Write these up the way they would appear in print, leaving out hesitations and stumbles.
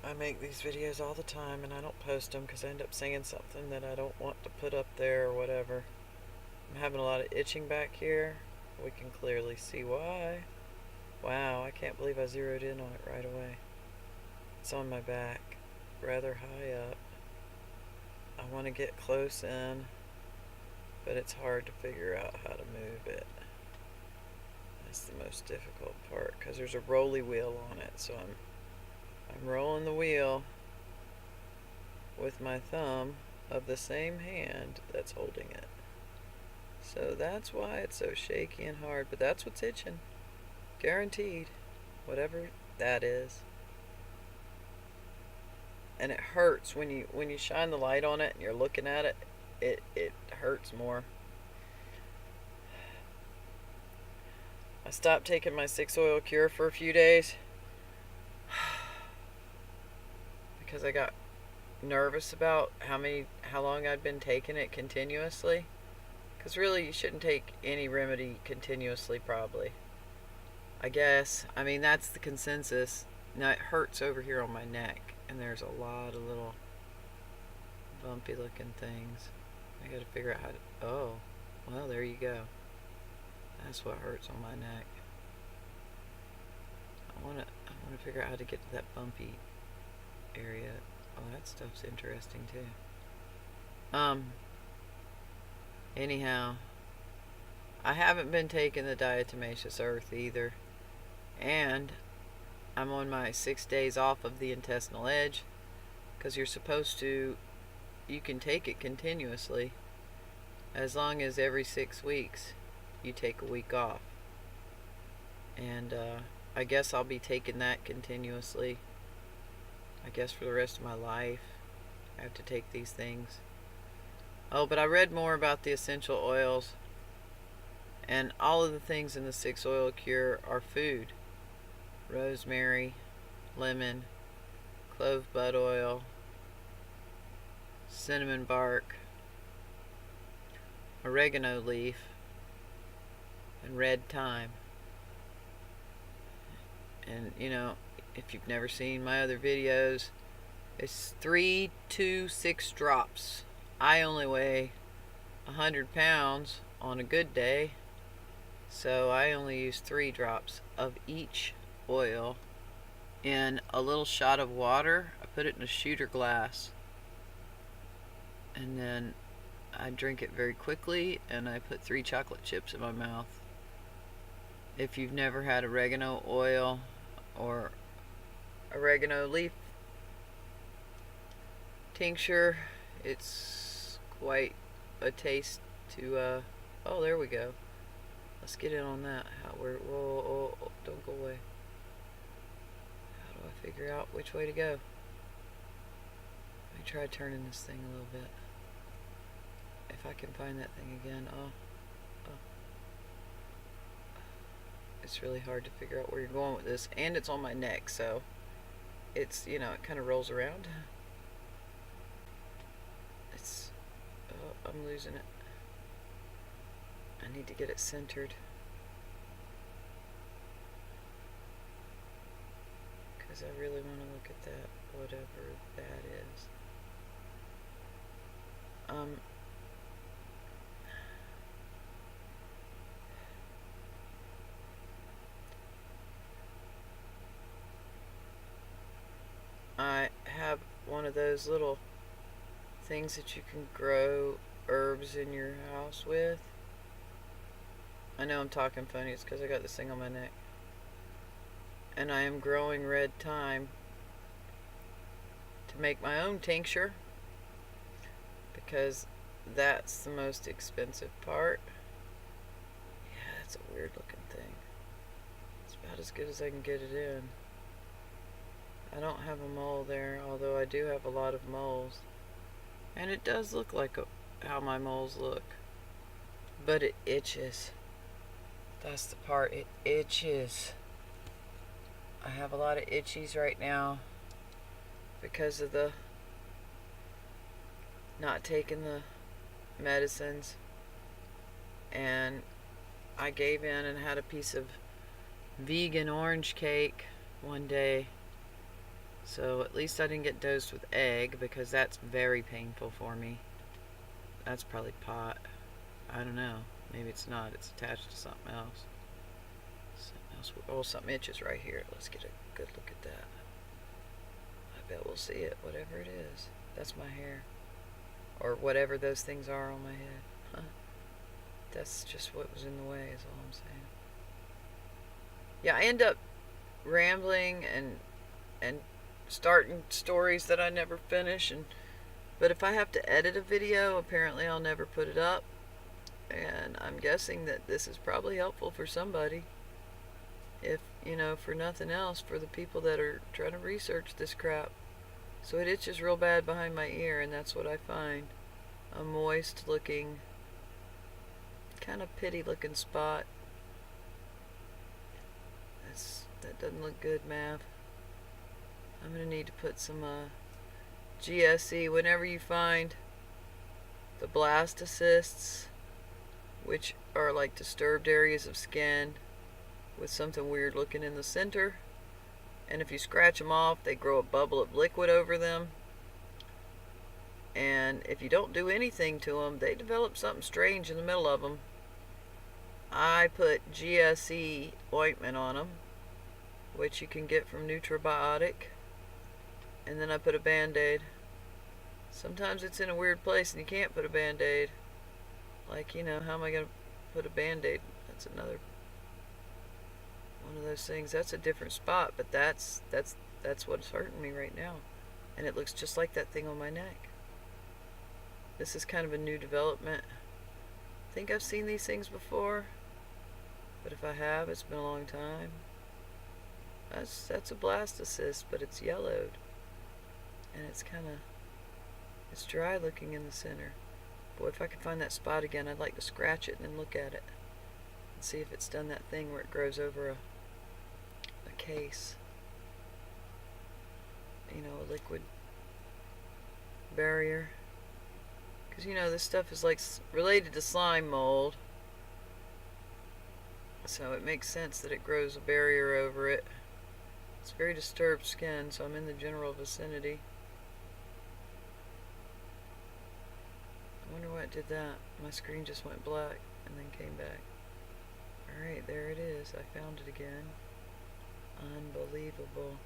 I make these videos all the time and I don't post them because I end up saying something that I don't want to put up there or whatever. I'm having a lot of itching back here. We can clearly see why. Wow, I can't believe I zeroed in on it right away. It's on my back, rather high up. I want to get close in, but it's hard to figure out how to move it. That's the most difficult part because there's a rolly wheel on it, so I'm rolling the wheel with my thumb of the same hand that's holding it. So that's why it's so shaky and hard, but that's what's itching. Guaranteed. Whatever that is. And it hurts when you shine the light on it and you're looking at it, it hurts more. I stopped taking my 6-oil cure for a few days because I got nervous about how long I'd been taking it continuously. Because really, you shouldn't take any remedy continuously, probably. I guess. I mean, that's the consensus. Now, it hurts over here on my neck, and there's a lot of little bumpy looking things. I gotta figure out how to. Oh, well, there you go. That's what hurts on my neck. I wanna figure out how to get to that bumpy area. Oh, that stuff's interesting too. Anyhow, I haven't been taking the diatomaceous earth either, and I'm on my 6 days off of the intestinal edge because you're supposed to. You can take it continuously as long as every 6 weeks you take a week off, and I guess I'll be taking that continuously. I guess for the rest of my life, I have to take these things. Oh, but I read more about the essential oils, and all of the things in the 6-oil cure are food. Rosemary, lemon, clove bud oil, cinnamon bark, oregano leaf, and red thyme. And if you've never seen my other videos, it's 3 to 6 drops. I only weigh 100 pounds on a good day, so I only use 3 drops of each oil in a little shot of water. I put it in a shooter glass, and then I drink it very quickly, and I put 3 chocolate chips in my mouth. If you've never had oregano oil or oregano leaf tincture, it's quite a taste to oh, there we go. Let's get in on that. Whoa, don't go away. How do I figure out which way to go? Let me try turning this thing a little bit. If I can find that thing again. Oh. It's really hard to figure out where you're going with this, and it's on my neck, so it's, it kind of rolls around. I'm losing it. I need to get it centered, because I really want to look at that, whatever that is. I have one of those little things that you can grow herbs in your house with. I know I'm talking funny, it's because I got this thing on my neck. And I am growing red thyme to make my own tincture, because that's the most expensive part. Yeah, that's a weird looking thing. It's about as good as I can get it in. I don't have a mole there, although I do have a lot of moles. And it does look like how my moles look. But it itches. That's the part, it itches. I have a lot of itchies right now because of the not taking the medicines. And I gave in and had a piece of vegan orange cake one day. So at least I didn't get dosed with egg, because that's very painful for me. That's probably pot. I don't know. Maybe it's not. It's attached to something else. Something else. Oh, something itches right here. Let's get a good look at that. I bet we'll see it, whatever it is. That's my hair. Or whatever those things are on my head. Huh. That's just what was in the way, is all I'm saying. Yeah, I end up rambling and starting stories that I never finish, but if I have to edit a video, apparently I'll never put it up. And I'm guessing that this is probably helpful for somebody. If, for nothing else, for the people that are trying to research this crap. So it itches real bad behind my ear, and that's what I find. A moist looking, kind of pitty looking spot. That doesn't look good, Mav. I'm going to need to put some GSE. Whenever you find the blastocysts, which are like disturbed areas of skin with something weird looking in the center, and if you scratch them off, they grow a bubble of liquid over them. And if you don't do anything to them, they develop something strange in the middle of them. I put GSE ointment on them, which you can get from Nutribiotic, and then I put a Band-Aid. Sometimes it's in a weird place and you can't put a Band-Aid. Like, how am I going to put a Band-Aid? That's another one of those things. That's a different spot, but that's what's hurting me right now. And it looks just like that thing on my neck. This is kind of a new development. I think I've seen these things before, but if I have, it's been a long time. That's a blastocyst, but it's yellowed. And it's dry looking in the center. Boy, if I could find that spot again, I'd like to scratch it and then look at it. And see if it's done that thing where it grows over a case. A liquid barrier. Because, this stuff is like related to slime mold. So it makes sense that it grows a barrier over it. It's very disturbed skin, so I'm in the general vicinity. I wonder what did that. My screen just went black and then came back. Alright, there it is. I found it again. Unbelievable.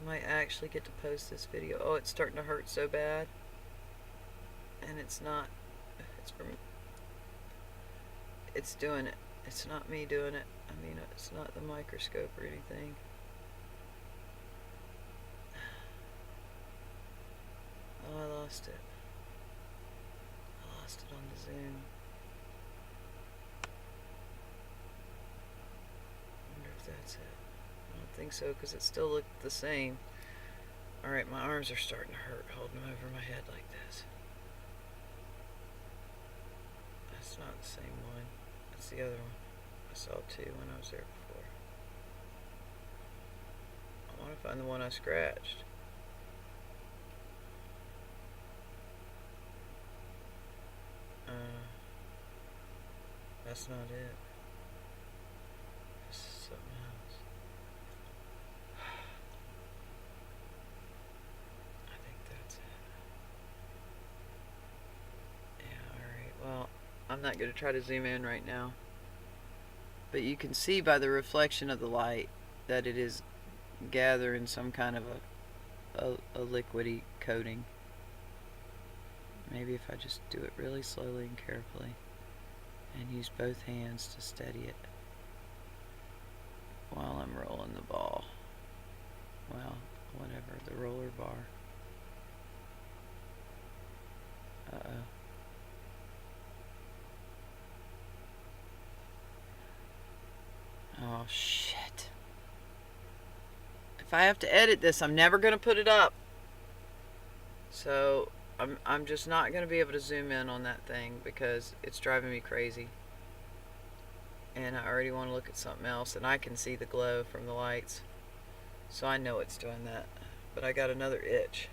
I might actually get to post this video. Oh, it's starting to hurt so bad. And it's not. It's doing it. It's not me doing it. I mean, it's not the microscope or anything. Oh, I lost it. I lost it on the Zoom. I wonder if that's it. I don't think so, because it still looked the same. Alright, my arms are starting to hurt holding them over my head like this. That's not the same one. That's the other one. I saw two when I was there before. I want to find the one I scratched. That's not it. This is something else. I think that's it. Yeah, alright. Well, I'm not going to try to zoom in right now. But you can see by the reflection of the light that it is gathering some kind of a liquidy coating. Maybe if I just do it really slowly and carefully and use both hands to steady it while I'm rolling the ball. Well, whatever, the roller bar. Uh-oh. Oh, shit. If I have to edit this, I'm never going to put it up. So, I'm just not going to be able to zoom in on that thing because it's driving me crazy. And I already want to look at something else, and I can see the glow from the lights. So I know it's doing that. But I got another itch.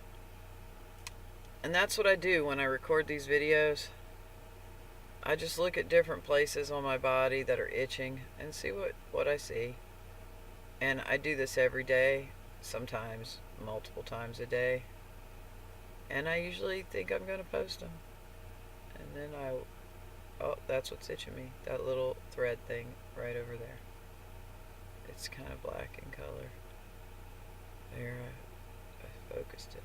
And that's what I do when I record these videos. I just look at different places on my body that are itching and see what I see. And I do this every day. sometimes multiple times a day. And I usually think I'm going to post them. And then oh, that's what's itching me. That little thread thing right over there. It's kind of black in color. There, I focused it.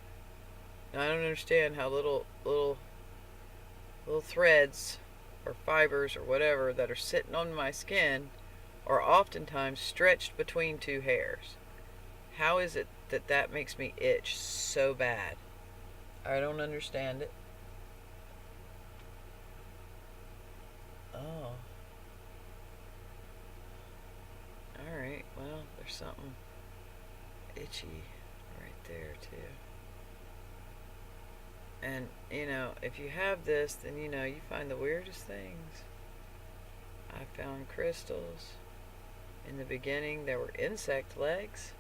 Now I don't understand how little threads or fibers or whatever that are sitting on my skin are oftentimes stretched between two hairs. How is it that that makes me itch so bad? I don't understand it. Oh. Alright, well, there's something itchy right there, too. And, if you have this, then, you find the weirdest things. I found crystals. In the beginning, there were insect legs,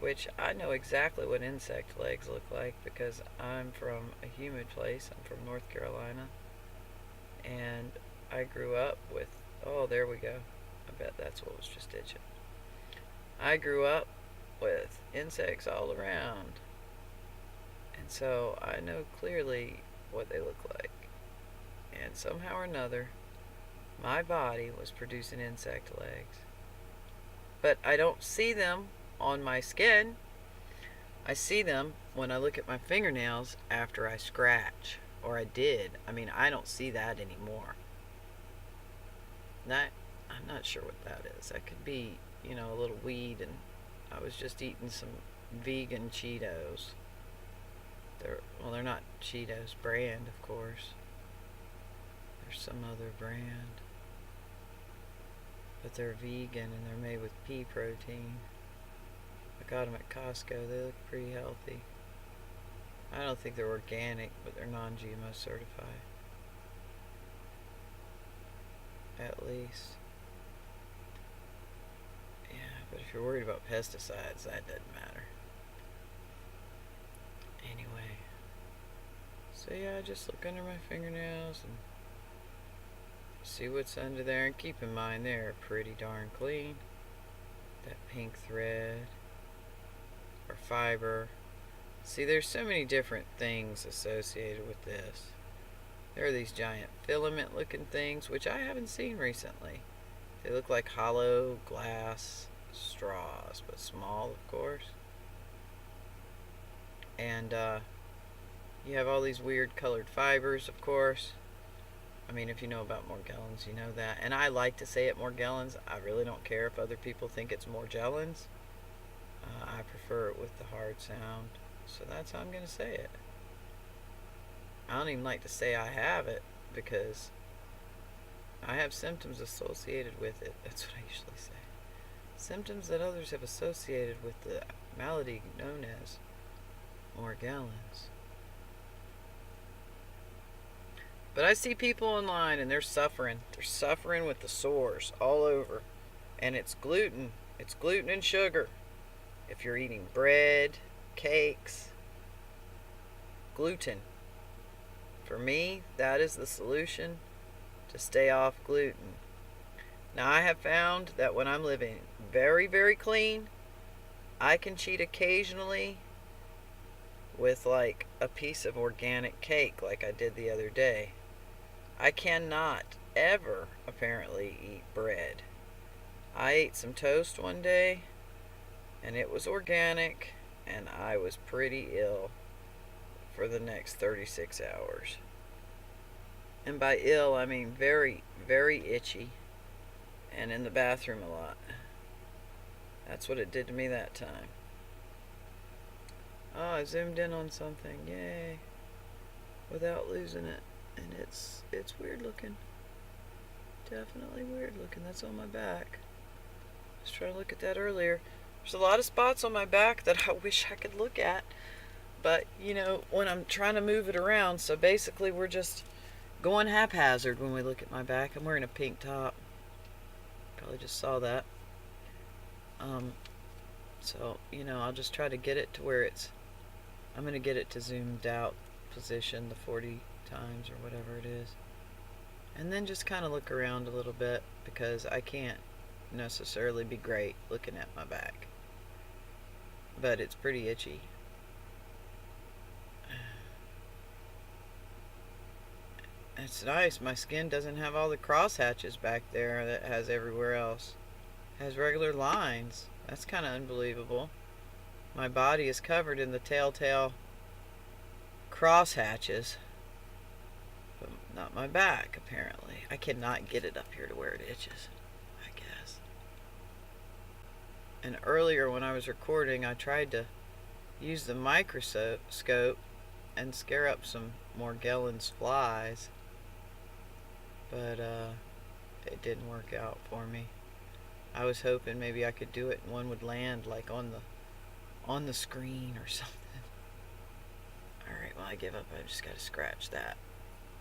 which I know exactly what insect legs look like because I'm from a humid place. I'm from North Carolina. And I grew up with, oh, there we go. I bet that's what was just itching. I grew up with insects all around. And so I know clearly what they look like. And somehow or another, my body was producing insect legs. But I don't see them on my skin. I see them when I look at my fingernails after I scratch. Or I did. I mean, I don't see that anymore. I'm not sure what that is. That could be, a little weed, and I was just eating some vegan Cheetos. They're not Cheetos brand, of course. There's some other brand. But they're vegan and they're made with pea protein. I got them at Costco. They look pretty healthy. I don't think they're organic, but they're non-GMO certified. At least. Yeah, but if you're worried about pesticides, that doesn't matter. Anyway. So yeah, I just look under my fingernails and see what's under there. And keep in mind they're pretty darn clean. That pink thread or fiber. See, there's so many different things associated with this. There are these giant filament looking things, which I haven't seen recently. They look like hollow glass straws, but small, of course. And you have all these weird colored fibers, of course. I mean, if you know about Morgellons, you know that. And I like to say it Morgellons. I really don't care if other people think it's Morgellons. I prefer it with the hard sound. So that's how I'm going to say it. I don't even like to say I have it because I have symptoms associated with it. That's what I usually say. Symptoms that others have associated with the malady known as Morgellons. But I see people online and they're suffering. They're suffering with the sores all over. And it's gluten. It's gluten and sugar. If you're eating bread, cakes, gluten. For me, that is the solution to stay off gluten. Now, I have found that when I'm living very, very clean, I can cheat occasionally with like a piece of organic cake like I did the other day. I cannot ever apparently eat bread. I ate some toast one day and it was organic and I was pretty ill for the next 36 hours. And by ill, I mean very, very itchy and in the bathroom a lot. That's what it did to me that time. Oh, I zoomed in on something. Yay. Without losing it. And it's weird looking. Definitely weird looking. That's on my back. I was trying to look at that earlier. There's a lot of spots on my back that I wish I could look at. But, when I'm trying to move it around, so basically we're just going haphazard when we look at my back. I'm wearing a pink top. Probably just saw that. So, I'll just try to get it to where I'm going to get it to zoomed out position, the 40 times or whatever it is. And then just kind of look around a little bit because I can't necessarily be great looking at my back. but it's pretty itchy. It's nice. My skin doesn't have all the cross hatches back there that it has everywhere else. It has regular lines. That's kind of unbelievable. My body is covered in the telltale cross hatches, but not my back, apparently. I cannot get it up here to where it itches, I guess. And earlier when I was recording, I tried to use the microscope and scare up some Morgellons flies, but it didn't work out for me. I was hoping maybe I could do it and one would land like on the screen or something. Alright, well, I give up. I just gotta scratch that.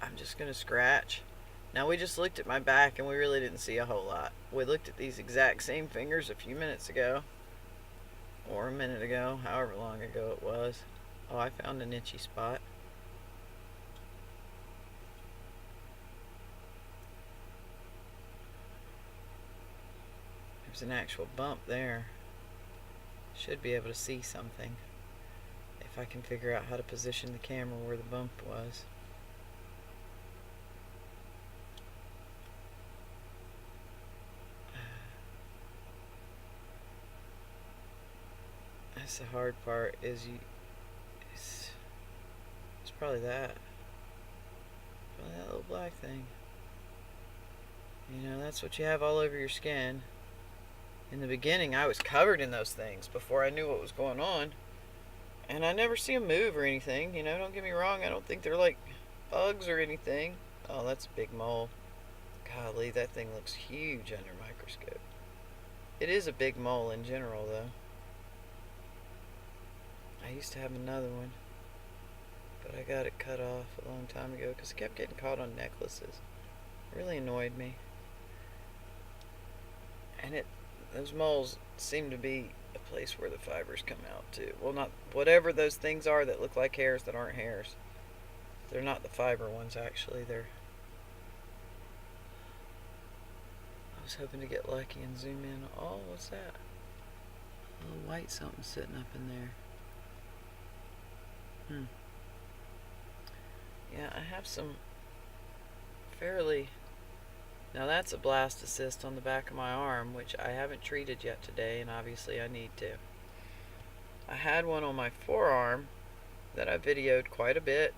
I'm just gonna scratch. Now, we just looked at my back and we really didn't see a whole lot. We looked at these exact same fingers a few minutes ago, or a minute ago, however long ago it was. Oh, I found an itchy spot. There's an actual bump there. Should be able to see something if I can figure out how to position the camera where the bump was. That's the hard part, is it's probably that. Probably that little black thing. You know, that's what you have all over your skin. In the beginning, I was covered in those things before I knew what was going on. And I never see them move or anything. You know, don't get me wrong. I don't think they're like bugs or anything. Oh, that's a big mole. Golly, that thing looks huge under a microscope. It is a big mole in general, though. I used to have another one, but I got it cut off a long time ago because it kept getting caught on necklaces. It really annoyed me. And those moles seem to be a place where the fibers come out too. Well, not whatever those things are that look like hairs that aren't hairs. They're not the fiber ones, actually. I was hoping to get lucky and zoom in. Oh, what's that? A little white something sitting up in there. Yeah, I have some fairly... Now that's a blastocyst on the back of my arm, which I haven't treated yet today, and obviously I need to. I had one on my forearm that I videoed quite a bit